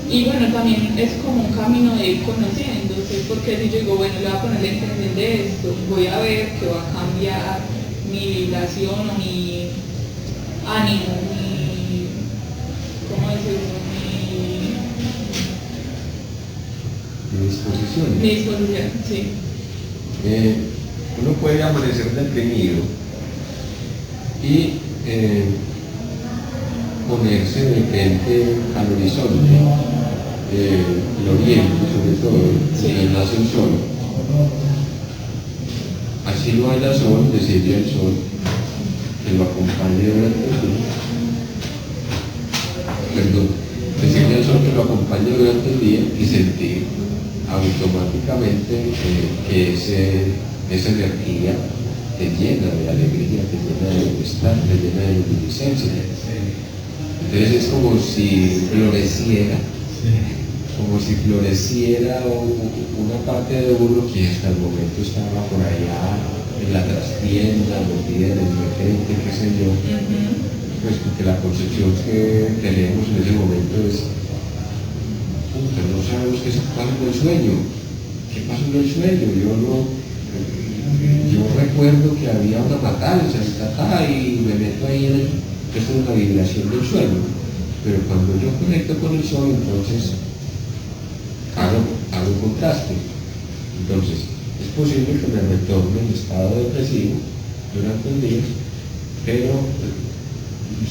S2: y bueno, también es como un camino de ir conociéndose, porque si yo digo, bueno, le voy a poner la intención de esto, voy a ver que va a cambiar mi vibración o mi ánimo, ¿cómo decirlo?
S1: Mi disposición.
S2: Mi disposición, sí.
S1: Uno puede amanecer deprimido y ponerse de frente al horizonte, el oriente sobre todo, donde nace el sol. Así no haya sol, decirle al sol que lo acompañe durante el día. Perdón, decirle al sol que lo acompañe durante el día y sentir automáticamente que esa energía te llena de alegría, te llena de bienestar, te llena de luminiscencia. Entonces es como si floreciera, una parte de uno que hasta el momento estaba por allá en la trastienda, metida en el repente, qué sé yo. Pues porque la concepción que tenemos en ese momento es, no sabemos qué pasa en el sueño. ¿Qué pasó en el sueño? Yo recuerdo que había una matanza y me meto ahí en esto es una vibración del sueño. Pero cuando yo conecto con el sol, entonces hago un contraste. Entonces, es posible que me retorne en estado depresivo durante el día, pero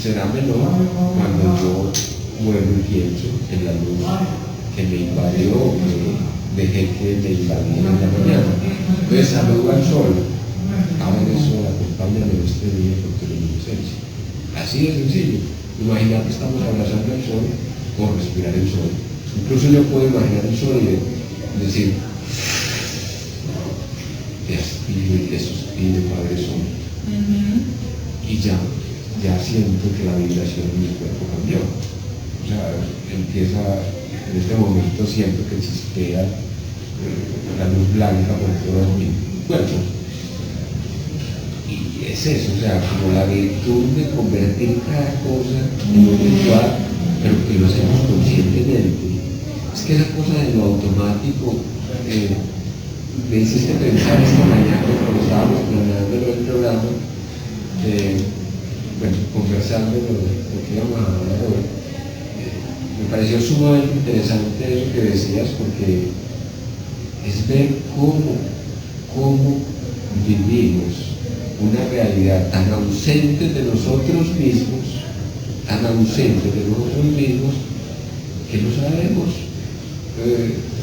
S1: será menor cuando yo vuelvo y pienso en la luz que me invadió, que dejé que me invadiera en la mañana. Entonces saludo al sol Hagan eso, acompáñame este día porque es mi esencia. Así de sencillo. Imaginar que estamos abrazando el sol o respirar el sol. Incluso yo puedo imaginar el sol y decir, te aspiro y te suspiro, Padre Sol. Y ya siento que la vibración de mi cuerpo cambió. O sea, empieza, en este momento siento que chispea la luz blanca por todo mi cuerpo. Y es eso, o sea, como la virtud de convertir cada cosa en un ritual, pero que lo hacemos conscientemente. Es que esa cosa de lo automático, me hiciste pensar esta mañana cuando estábamos planeando el programa, conversando de lo que íbamos a hablar hoy. Me pareció sumamente interesante eso que decías, porque es ver cómo vivimos una realidad tan ausente de nosotros mismos, que no sabemos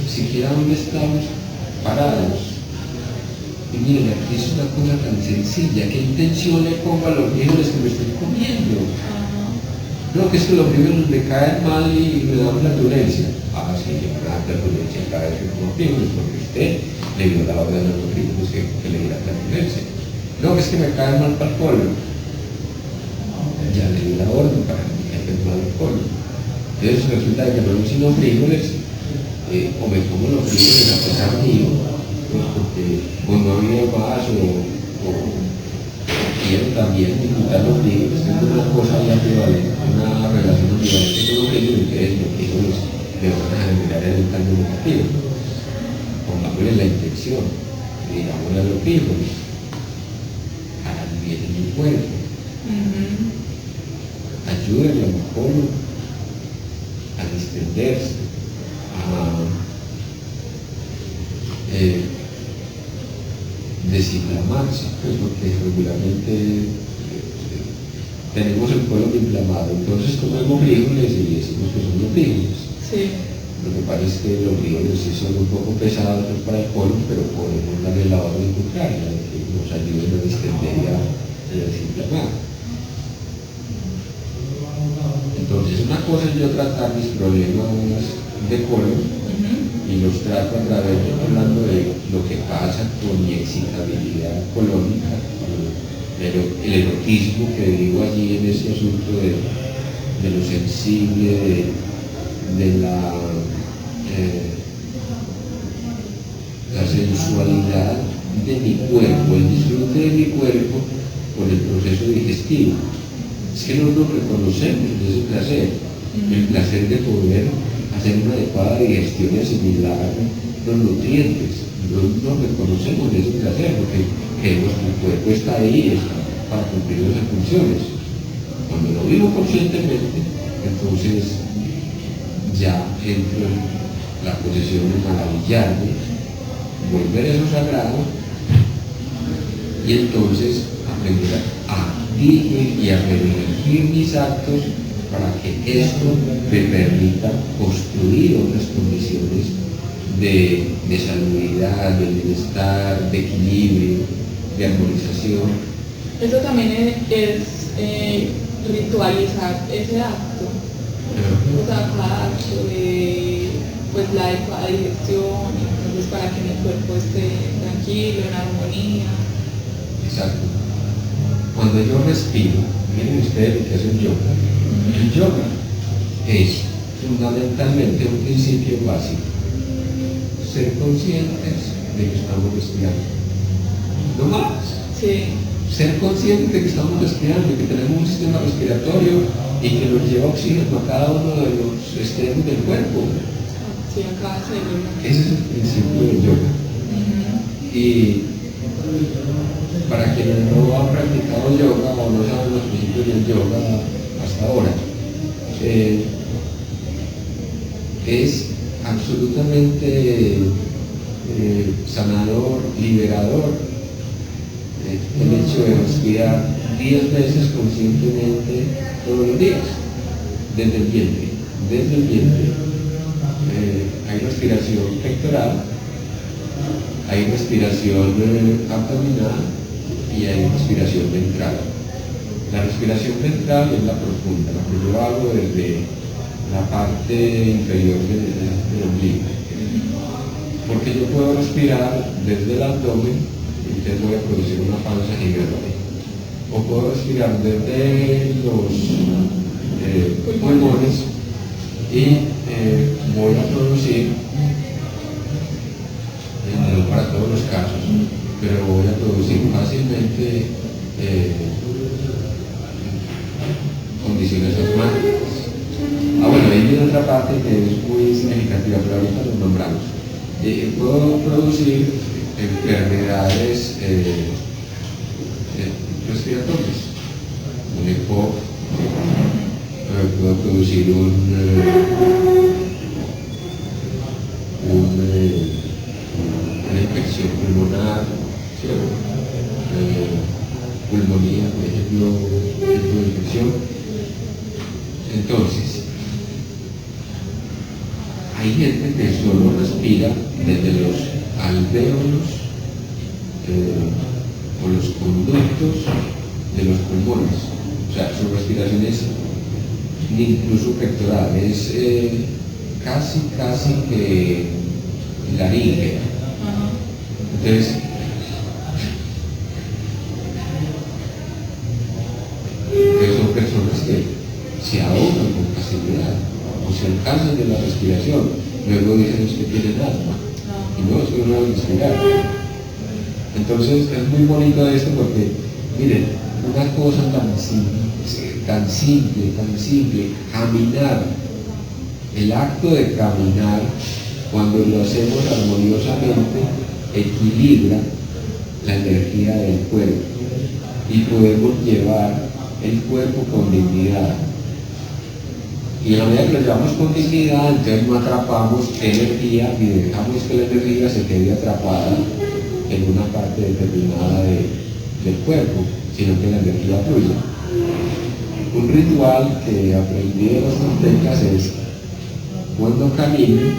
S1: siquiera dónde estamos parados. Y miren, aquí es una cosa tan sencilla. ¿Qué intención le pongo a los frijoles que me estoy comiendo? No, que es que los frijoles me caen mal y me dan flatulencia. Ah, sí, me da flatulencia cada vez que como frijoles, porque usted le dio la orden a los frijoles que le diera flatulencia. No, que es que me caen mal para el pollo. Ya le di la orden para que me caigan mal el pollo. Entonces resulta que no sino frijoles, o me como los frijoles a pesar mío, pues porque o no había más o quiero también disfrutar los frijoles. Tengo una cosa ya ambivalente, una relación ambivalente con los frijoles, entonces los frijoles me van a generar el cambio negativo. Pongámosle la intención, digámosle a los frijoles, harán bien en mi cuerpo. Ayúdenme a mi colon a distenderse, a desinflamarse, pues porque regularmente tenemos el colon inflamado, entonces comemos frijoles y decimos que son los frijoles.
S2: Sí.
S1: Lo que pasa es que los frijoles sí son un poco pesados para el colon, pero podemos darle la orden contraria, de que nos ayuden a distender y a desinflamar. Entonces, una cosa es yo tratar mis problemas de colon y los trato a través de hablando de lo que pasa con mi excitabilidad colónica, el erotismo que digo allí en ese asunto de lo sensible, de la sensualidad de mi cuerpo, el disfrute de mi cuerpo con el proceso digestivo. Es que no nos reconocemos en ese placer, el placer de poder hacer una adecuada digestión y asimilar los nutrientes. No nos reconocemos en ese placer porque creemos que el cuerpo está ahí para cumplir esas funciones. Cuando lo vivo conscientemente, entonces ya entro en la posición de maravillarme, volver eso sagrado y entonces aprender a dirigir y a redirigir mis actos para que esto me permita construir otras condiciones de salubridad, de bienestar, de equilibrio, de armonización.
S2: Eso también es ritualizar ese acto. O sea, cada acto de pues, la adecuada digestión, entonces para que mi cuerpo esté tranquilo, en armonía.
S1: Exacto. Cuando yo respiro, miren ustedes lo que es el yoga. El yoga es fundamentalmente un principio básico. Ser conscientes de que estamos respirando. No más.
S2: Sí.
S1: Ser conscientes de que estamos respirando, que tenemos un sistema respiratorio y que nos lleva oxígeno a cada uno de los extremos del cuerpo.
S2: Sí, a cada célula.
S1: Ese es el principio del yoga. Y para quienes no han practicado yoga o no saben los principios del yoga hasta ahora, es absolutamente sanador, liberador, el hecho de respirar 10 veces conscientemente todos los días, desde el vientre. Hay respiración pectoral, hay respiración abdominal y hay respiración ventral. La respiración ventral es la profunda, la que yo hago desde la parte inferior del ombligo. Porque yo puedo respirar desde el abdomen, y entonces voy a producir una panza gigante. O puedo respirar desde los pulmones y voy a producir, no para todos los casos, pero voy a producir fácilmente condiciones asmáticas. Bueno, ahí viene otra parte que es muy significativa, pero ahorita lo nombramos. Puedo producir enfermedades respiratorias, un EPOC, puedo producir una infección pulmonar, pulmonía, por ejemplo, tipo de infección. Entonces, hay gente que solo respira desde los alvéolos o los conductos de los pulmones. O sea, su respiración es incluso pectoral, es casi que laríngea. Entonces, son personas que se ahogan con facilidad o se alcanzan de la respiración, luego dicen es que tienen asma y no, es que no van a respirar. Entonces es muy bonito esto porque, miren, una cosa tan simple, caminar, el acto de caminar, cuando lo hacemos armoniosamente, equilibra la energía del cuerpo y podemos llevar el cuerpo con dignidad. Y a la medida que lo llevamos con dignidad, entonces no atrapamos energía y dejamos que la energía se quede atrapada en una parte determinada del cuerpo, sino que la energía fluye. Un ritual que aprendí de los aztecas es, cuando caminen,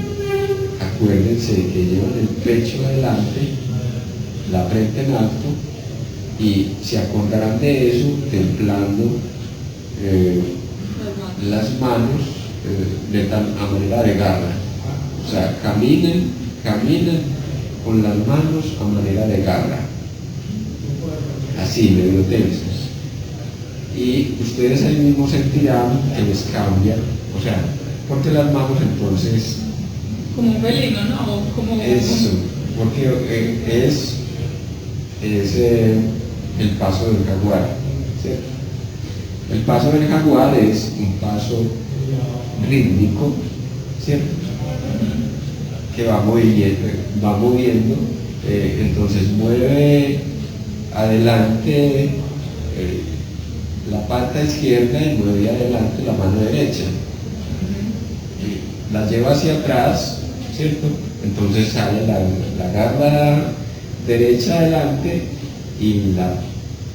S1: acuérdense que llevan el pecho adelante, la frente en alto, y se acordarán de eso templando las manos a manera de garra. O sea, caminen con las manos a manera de garra, así, medio tensas. Y ustedes ahí mismo sentirán que les cambia, o sea, porque las manos entonces...
S2: Como un felino, ¿no? Como...
S1: Eso, porque es el paso del jaguar, ¿cierto? El paso del jaguar es un paso rítmico, ¿cierto? Que va moviendo, entonces mueve adelante la pata izquierda y mueve adelante la mano derecha. La lleva hacia atrás, ¿cierto? Entonces sale la garra derecha adelante y la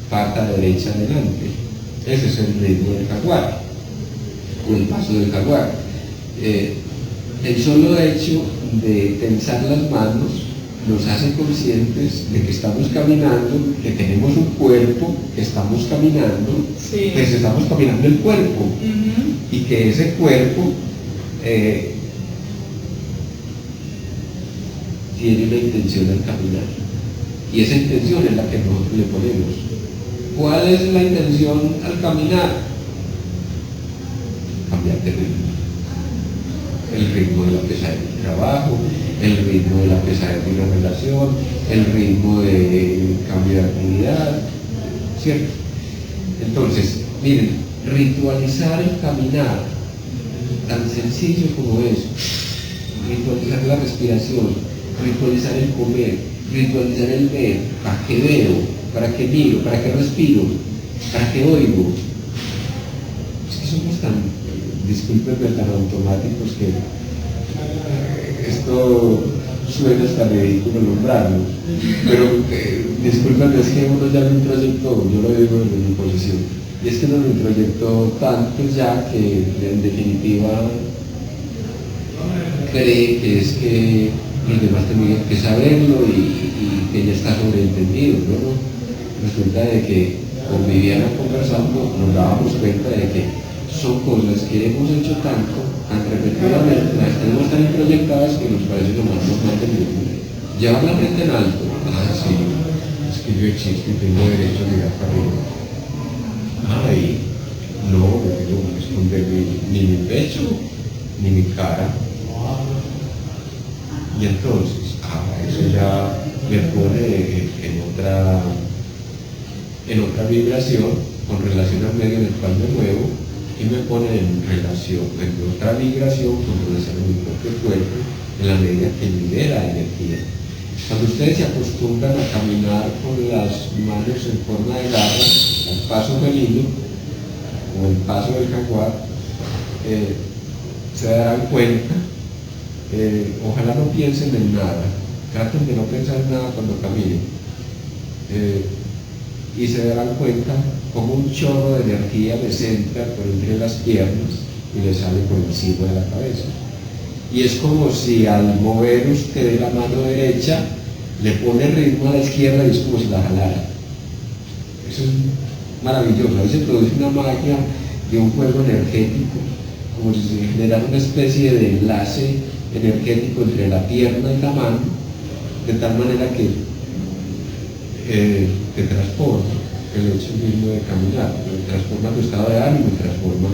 S1: pata derecha adelante. Ese es el ritmo del jaguar, o el paso del jaguar. El solo hecho de tensar las manos nos hace conscientes de que estamos caminando, que tenemos un cuerpo, que estamos caminando,
S2: sí,
S1: pues estamos caminando el cuerpo, y que ese cuerpo tiene una intención al caminar, y esa intención es la que nosotros le ponemos. ¿Cuál es la intención al caminar? Cambiar de ritmo. El ritmo de la pesadez del trabajo, el ritmo de la pesadez de una relación, el ritmo de cambio de actividad, ¿cierto? Entonces, miren, ritualizar el caminar, tan sencillo como eso, ritualizar la respiración, ritualizar el comer, ritualizar el ver, ¿para qué veo? ¿Para qué miro? ¿Para qué respiro? ¿Para qué oigo? Es que somos tan, discúlpenme, tan automáticos que esto suena hasta ridículo nombrarlo, pero discúlpenme, es que uno ya lo introyectó, yo lo digo desde mi posición, y es que uno lo introyectó tanto ya que en definitiva cree que es que los demás tenían que saberlo y que ya está sobreentendido, ¿no? resulta de que con Viviana conversando nos dábamos cuenta de que son cosas que hemos hecho tanto, tan repetidamente, las tenemos tan proyectadas que nos parece lo más normal del mundo. Llevar la frente en alto, sí, es que yo existo y tengo derecho a mirar para arriba. Ay, no, no tengo que esconder ni mi pecho, ni mi cara. Y entonces, eso ya me pone en otra vibración con relación al medio en el cual me muevo y me pone en otra vibración con relación a mi propio cuerpo en la medida que libera energía. Cuando ustedes se acostumbran a caminar con las manos en forma de garra, al paso felino o el paso del jaguar, se darán cuenta, ojalá no piensen en nada, traten de no pensar en nada cuando caminen, y se darán cuenta como un chorro de energía les entra por entre las piernas y les sale por encima de la cabeza. Y es como si al mover usted la mano derecha le pone ritmo a la izquierda y es como si la jalara. Eso es maravilloso. Ahí se produce una magia de un juego energético, como si se generara una especie de enlace energético entre la pierna y la mano, de tal manera que te transforma el hecho mismo de caminar, transforma tu estado de ánimo y transforma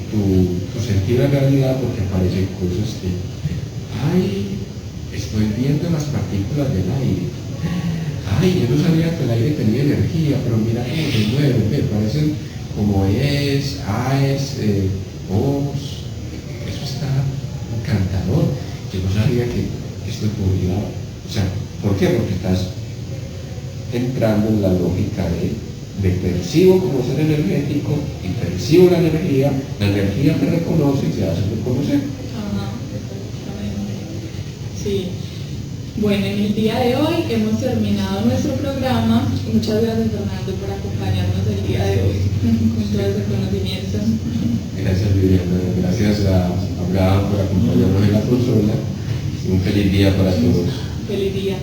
S1: tu sentido de realidad, porque aparecen cosas que, ay, estoy viendo las partículas del aire, ay, yo no sabía que el aire tenía energía, pero mira cómo se mueve, me parecen como es, AES, OS, eso está encantador, yo no sabía que esto podría, o sea, ¿por qué? Porque estás entrando en la lógica de me percibo como ser energético y percibo la energía me reconoce y se hace reconocer.
S2: Ajá, exactamente. Sí. Bueno, en el día de hoy hemos terminado nuestro programa. Muchas gracias, Fernando, por acompañarnos el día de hoy con todo ese conocimiento.
S1: Gracias, Viviana. Gracias a Abraham por acompañarnos en la consola. Un feliz día para todos.
S2: Feliz día.